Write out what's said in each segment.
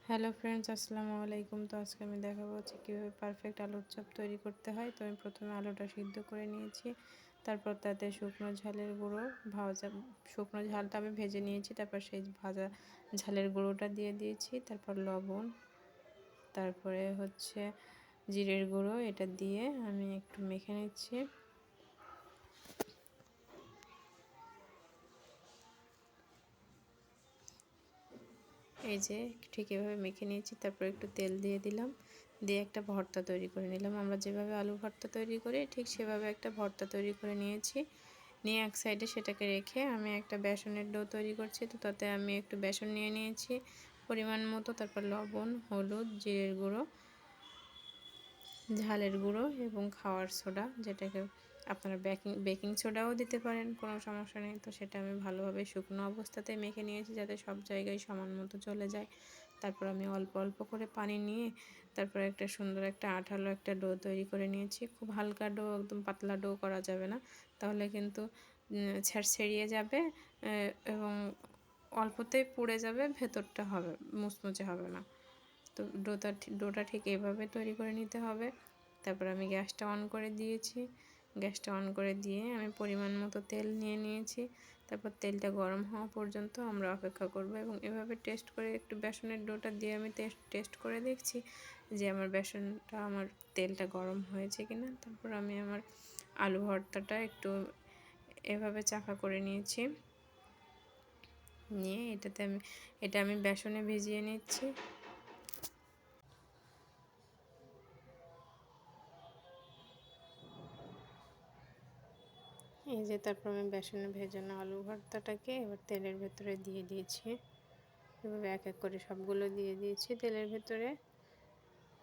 Hello friends, আসসালামু আলাইকুম। তো আজকে আমি দেখাবো কীভাবে পারফেক্ট আলুর চপ তৈরি করতে হয়। তো আমি প্রথমে আলুটা সিদ্ধ করে নিয়েছি, তারপর তাতে শুকনো ঝালের গুঁড়ো শুকনো ঝালটা আমি ভেজে নিয়েছি, তারপর সেই ভাজা ঝালের গুঁড়োটা দিয়ে দিয়েছি, তারপর লবণ, তারপরে জিরের গুঁড়ো, এটা দিয়ে আমি একটু মেখে নিচ্ছি। এই যে ঠিক এভাবে মেখে নিয়েছি, তারপর একটু তেল দিয়ে দিলাম, দিয়ে একটা ভর্তা তৈরি করে নিলাম। আমরা যেভাবে আলু ভর্তা তৈরি করি ঠিক সেভাবে একটা ভর্তা তৈরি করে নিয়েছি। নিয়ে এক সাইডে সেটাকে রেখে আমি একটা বেসনের ডো তৈরি করছি। তো তাতে আমি একটু বেসন নিয়ে নিয়েছি পরিমাণ মতো, তারপর লবণ, হলুদ, জিরের গুঁড়ো, ঝালের গুঁড়ো এবং খাওয়ার সোডা, যেটাকে আপনারা বেকিং সোডাও দিতে পারেন, কোনো সমস্যা নেই। তো সেটা আমি ভালোভাবে শুকনো অবস্থাতে মেখে নিয়েছি যাতে সব জায়গায় সমান মতো চলে যায়। তারপর আমি অল্প অল্প করে পানি নিয়ে তারপর একটা সুন্দর একটা আঠালো একটা ডো তৈরি করে নিয়েছি। খুব হালকা ডো, একদম পাতলা ডো করা যাবে না, তাহলে কিন্তু ছেড়িয়ে যাবে এবং অল্পতেই পুড়ে যাবে, ভেতরটা হবে মুচমুচে হবে না। তো ডোটা ঠিক এভাবে তৈরি করে নিতে হবে। তারপর আমি গ্যাসটা অন করে দিয়েছি। গ্যাসটা অন করে দিয়ে আমি পরিমাণ মতো তেল নিয়ে নিয়েছি। তারপর তেলটা গরম হওয়া পর্যন্ত আমরা অপেক্ষা করব এবং এভাবে টেস্ট করে একটু বেসনের ডোটা দিয়ে আমি টেস্ট করে দেখছি যে আমার তেলটা গরম হয়েছে কিনা। তারপর আমি আমার আলু ভর্তাটা একটু এভাবে চাকা করে নিয়েছি, নিয়ে এটা আমি বেসনে ভিজিয়ে নিচ্ছি। এই যে তারপর আমি বেসনে ভেজানো আলু ভর্তাটাকে এবার তেলের ভেতরে দিয়ে দিয়েছি। এভাবে এক এক করে সবগুলো দিয়ে দিয়েছি তেলের ভেতরে।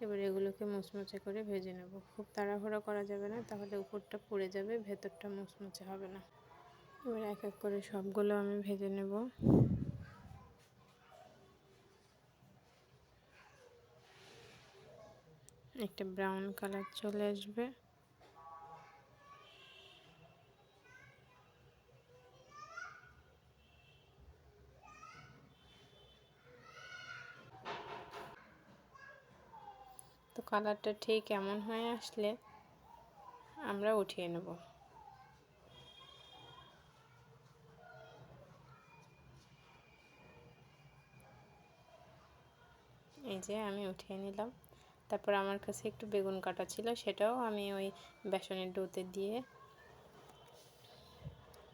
এবার এগুলোকে মুচমুচে করে ভেজে নেব। খুব তাড়াহুড়ো করা যাবে না, তাহলে উপরটা পুড়ে যাবে, ভেতরটা মুচমুচে হবে না। এবার এক এক করে সবগুলো আমি ভেজে নেব। একটা ব্রাউন কালার চলে আসবে। তো কালারটা ঠিক এমন হয়ে আসলে আমরা উঠিয়ে নেব। এই যে আমি উঠিয়ে নিলাম। তারপর আমার কাছে একটু বেগুন কাটা ছিল, সেটাও আমি ওই বেসনের ডোতে দিয়ে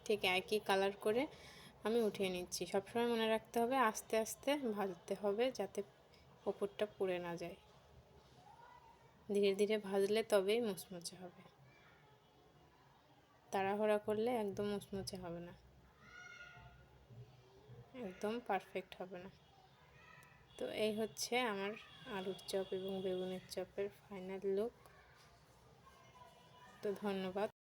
ঠিক একই কালার করে আমি উঠিয়ে নিচ্ছি। সবসময় মনে রাখতে হবে আস্তে আস্তে ভাজতে হবে, যাতে ওপরটা পুড়ে না যায়। ধীরে ধীরে ভাজলে তবেই মুচমুচে হবে, তাড়াহুড়া করলে একদম মুচমুচে হবে না, একদম পারফেক্ট হবে না। তো এই হচ্ছে আমার আলুর চপ এবং বেগুনের চপের ফাইনাল লুক। তো ধন্যবাদ।